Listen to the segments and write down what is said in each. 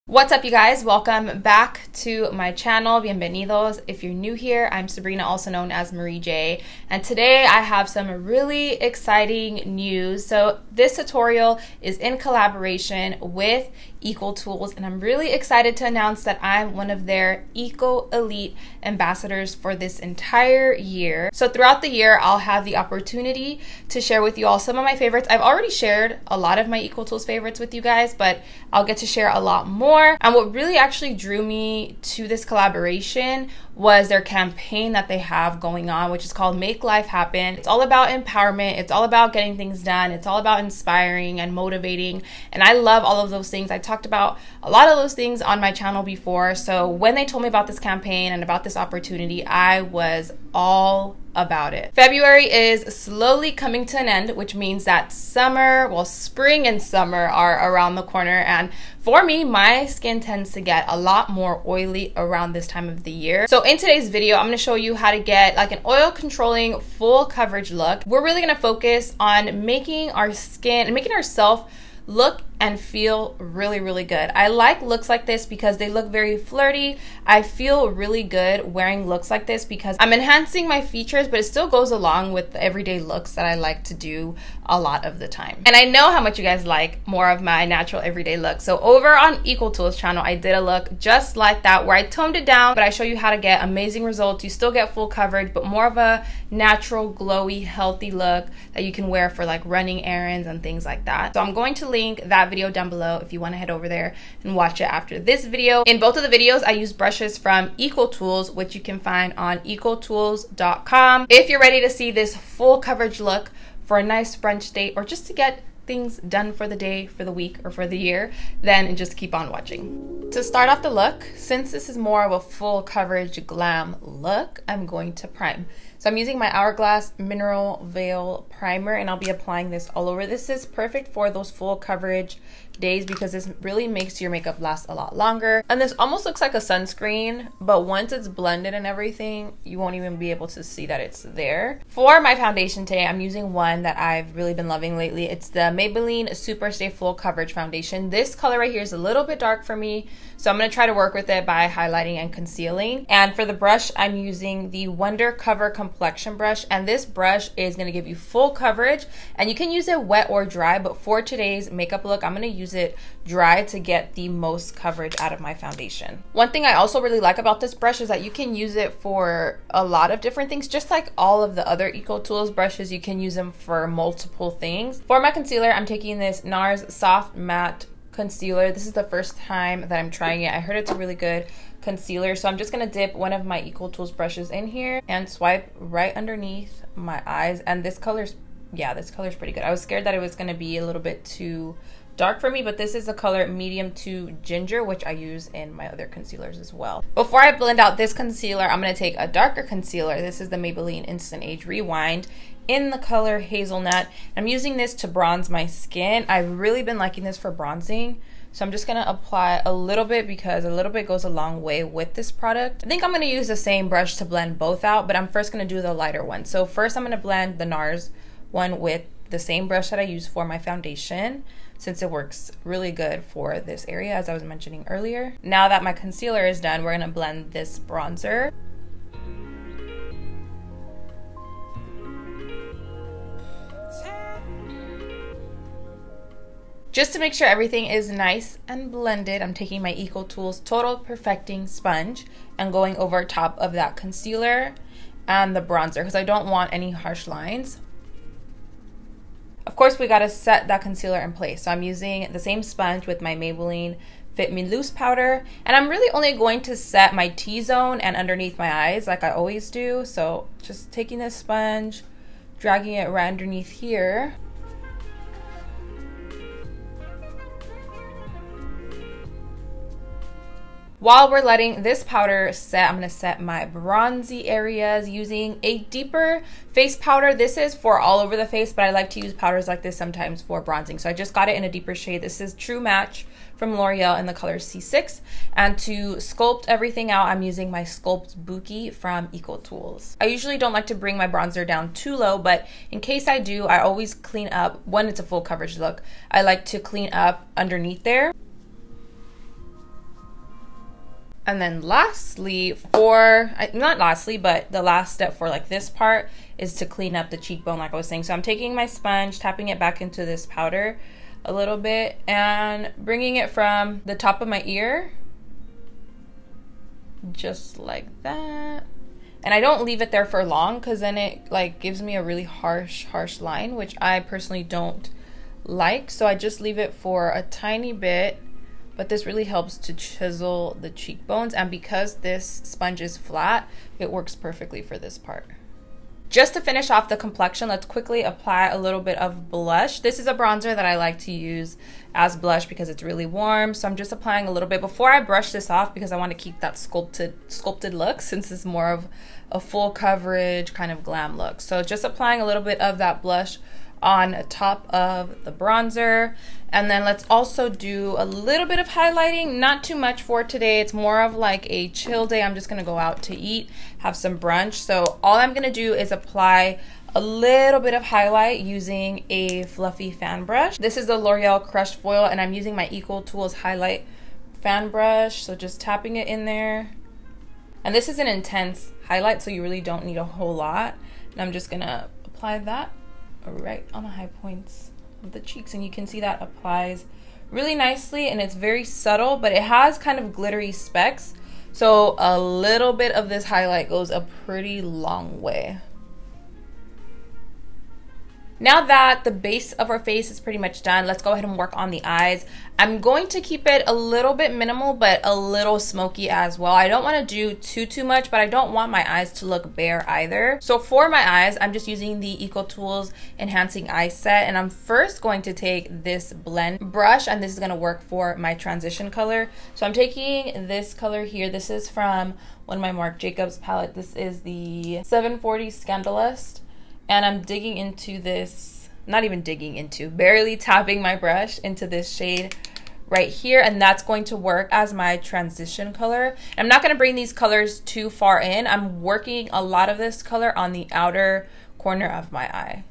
What's up, you guys? Welcome back to my channel. Bienvenidos. If you're new here, I'm Sabrina, also known as Marie J. And today I have some really exciting news. So this tutorial is in collaboration with EcoTools, and I'm really excited to announce that I'm one of their Eco Elite ambassadors for this entire year. So throughout the year, I'll have the opportunity to share with you all some of my favorites. I've already shared a lot of my EcoTools favorites with you guys, but I'll get to share a lot more. And what really actually drew me to this collaboration was their campaign that they have going on, which is called Make Life Happen. It's all about empowerment. It's all about getting things done. It's all about inspiring and motivating. And I love all of those things. I talked about a lot of those things on my channel before. So when they told me about this campaign and about this opportunity, I was all about it. February is slowly coming to an end, which means that summer, well, spring and summer are around the corner. And for me, my skin tends to get a lot more oily around this time of the year. So in today's video, I'm going to show you how to get like an oil controlling full coverage look. We're really going to focus on making our skin and making ourselves look and feel really, really good. I like looks like this because they look very flirty. I feel really good wearing looks like this because I'm enhancing my features, but it still goes along with the everyday looks that I like to do a lot of the time. And I know how much you guys like more of my natural everyday look. So over on EcoTools channel, I did a look just like that where I toned it down, but I show you how to get amazing results. You still get full coverage, but more of a natural, glowy, healthy look that you can wear for like running errands and things like that. So I'm going to link that video down below if you want to head over there and watch it after this video. In both of the videos, I use brushes from EcoTools, which you can find on ecotools.com. If you're ready to see this full coverage look for a nice brunch date or just to get things done for the day, for the week, or for the year, then just keep on watching. To start off the look, since this is more of a full coverage glam look, I'm going to prime. So I'm using my Hourglass Mineral Veil Primer, and I'll be applying this all over. This is perfect for those full coverage days because this really makes your makeup last a lot longer. And this almost looks like a sunscreen, but once it's blended and everything, you won't even be able to see that it's there. For my foundation today, I'm using one that I've really been loving lately. It's the Maybelline Super Stay Full Coverage Foundation. This color right here is a little bit dark for me, so I'm going to try to work with it by highlighting and concealing. And for the brush, I'm using the Wonder Cover Complexion brush, and this brush is going to give you full coverage, and you can use it wet or dry, but for today's makeup look, I'm going to use it dry to get the most coverage out of my foundation. One thing I also really like about this brush is that you can use it for a lot of different things. Just like all of the other EcoTools brushes, you can use them for multiple things. For my concealer, I'm taking this NARS Soft Matte Concealer. This is the first time that I'm trying it. I heard it's a really good concealer, so I'm just gonna dip one of my EcoTools brushes in here and swipe right underneath my eyes. And this color's, yeah, this color's pretty good. I was scared that it was gonna be a little bit too dark for me, but this is the color medium to ginger, which I use in my other concealers as well. Before I blend out this concealer, I'm going to take a darker concealer. This is the Maybelline Instant Age Rewind in the color Hazelnut. I'm using this to bronze my skin. I've really been liking this for bronzing, so I'm just going to apply a little bit because a little bit goes a long way with this product. I think I'm going to use the same brush to blend both out, but I'm first going to do the lighter one. So first I'm going to blend the NARS one with the same brush that I use for my foundation, since it works really good for this area, as I was mentioning earlier. Now that my concealer is done, we're gonna blend this bronzer. Just to make sure everything is nice and blended, I'm taking my EcoTools Total Perfecting Sponge and going over top of that concealer and the bronzer because I don't want any harsh lines. Of course, we gotta set that concealer in place. So I'm using the same sponge with my Maybelline Fit Me Loose powder. And I'm really only going to set my T-zone and underneath my eyes like I always do. So just taking this sponge, dragging it right underneath here. While we're letting this powder set, I'm going to set my bronzy areas using a deeper face powder. This is for all over the face, but I like to use powders like this sometimes for bronzing. So I just got it in a deeper shade. This is True Match from L'Oreal in the color C6. And to sculpt everything out, I'm using my Sculpt Buki from EcoTools. I usually don't like to bring my bronzer down too low, but in case I do, I always clean up. When it's a full coverage look, I like to clean up underneath there. And then lastly, not lastly, but the last step for like this part is to clean up the cheekbone like I was saying. So I'm taking my sponge, tapping it back into this powder a little bit and bringing it from the top of my ear, just like that. And I don't leave it there for long because then it like gives me a really harsh line, which I personally don't like. So I just leave it for a tiny bit. But this really helps to chisel the cheekbones, and because this sponge is flat, it works perfectly for this part. Just to finish off the complexion, let's quickly apply a little bit of blush. This is a bronzer that I like to use as blush because it's really warm. So I'm just applying a little bit before I brush this off because I want to keep that sculpted look, since it's more of a full coverage kind of glam look. So just applying a little bit of that blush on top of the bronzer. And then let's also do a little bit of highlighting, not too much for today. It's more of like a chill day. I'm just gonna go out to eat, have some brunch. So all I'm gonna do is apply a little bit of highlight using a fluffy fan brush. This is the L'Oreal Crushed Foil, and I'm using my EcoTools highlight fan brush. So just tapping it in there. And this is an intense highlight, so you really don't need a whole lot. And I'm just gonna apply that right on the high points of the cheeks, and you can see that applies really nicely, and it's very subtle, but it has kind of glittery specks, so a little bit of this highlight goes a pretty long way. Now that the base of our face is pretty much done, let's go ahead and work on the eyes. I'm going to keep it a little bit minimal, but a little smoky as well. I don't want to do too much, but I don't want my eyes to look bare either. So for my eyes, I'm just using the EcoTools Enhancing Eye Set, and I'm first going to take this blend brush, and this is going to work for my transition color. So I'm taking this color here. This is from one of my Marc Jacobs palette. This is the 740 Scandalust. And I'm digging into this, not even digging into, barely tapping my brush into this shade right here. And that's going to work as my transition color. I'm not gonna bring these colors too far in. I'm working a lot of this color on the outer corner of my eye.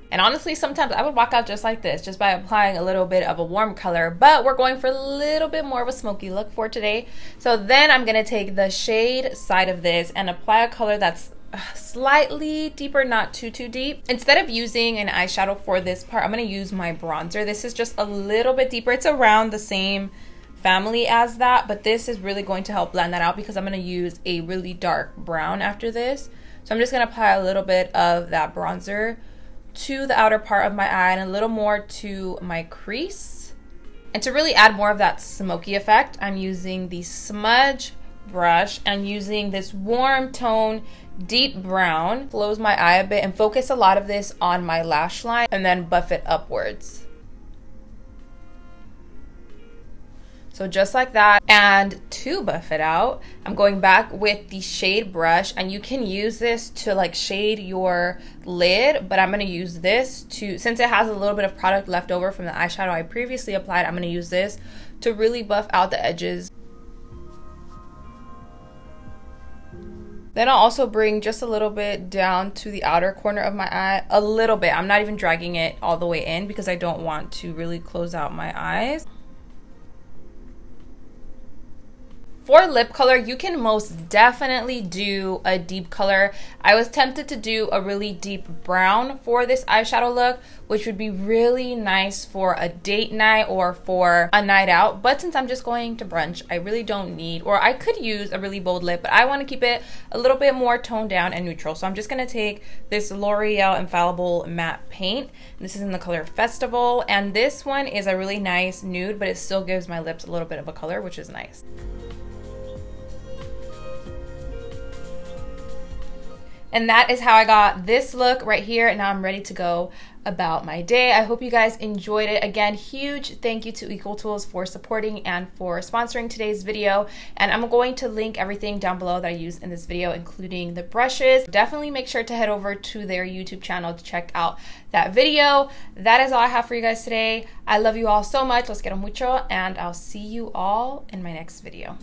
And honestly, sometimes I would walk out just like this, just by applying a little bit of a warm color, but we're going for a little bit more of a smoky look for today. So then I'm gonna take the shade side of this and apply a color that's slightly deeper, not too deep. Instead of using an eyeshadow for this part, I'm gonna use my bronzer. This is just a little bit deeper. It's around the same family as that, but this is really going to help blend that out because I'm gonna use a really dark brown after this. So I'm just gonna apply a little bit of that bronzer to the outer part of my eye and a little more to my crease. And to really add more of that smoky effect, I'm using the smudge brush and using this warm tone deep brown. Close my eye a bit and focus a lot of this on my lash line and then buff it upwards. So just like that. And to buff it out, I'm going back with the shade brush, and you can use this to like shade your lid, but I'm gonna use this to, since it has a little bit of product left over from the eyeshadow I previously applied, I'm gonna use this to really buff out the edges. Then I'll also bring just a little bit down to the outer corner of my eye, a little bit. I'm not even dragging it all the way in because I don't want to really close out my eyes. For lip color, you can most definitely do a deep color. I was tempted to do a really deep brown for this eyeshadow look, which would be really nice for a date night or for a night out. But since I'm just going to brunch, I really don't need, or I could use a really bold lip, but I want to keep it a little bit more toned down and neutral. So I'm just going to take this L'Oreal Infallible Matte Paint. This is in the color Festival, and this one is a really nice nude, but it still gives my lips a little bit of a color, which is nice. And that is how I got this look right here. And now I'm ready to go about my day. I hope you guys enjoyed it. Again, huge thank you to EcoTools for supporting and for sponsoring today's video. And I'm going to link everything down below that I used in this video, including the brushes. Definitely make sure to head over to their YouTube channel to check out that video. That is all I have for you guys today. I love you all so much. Los quiero mucho, and I'll see you all in my next video.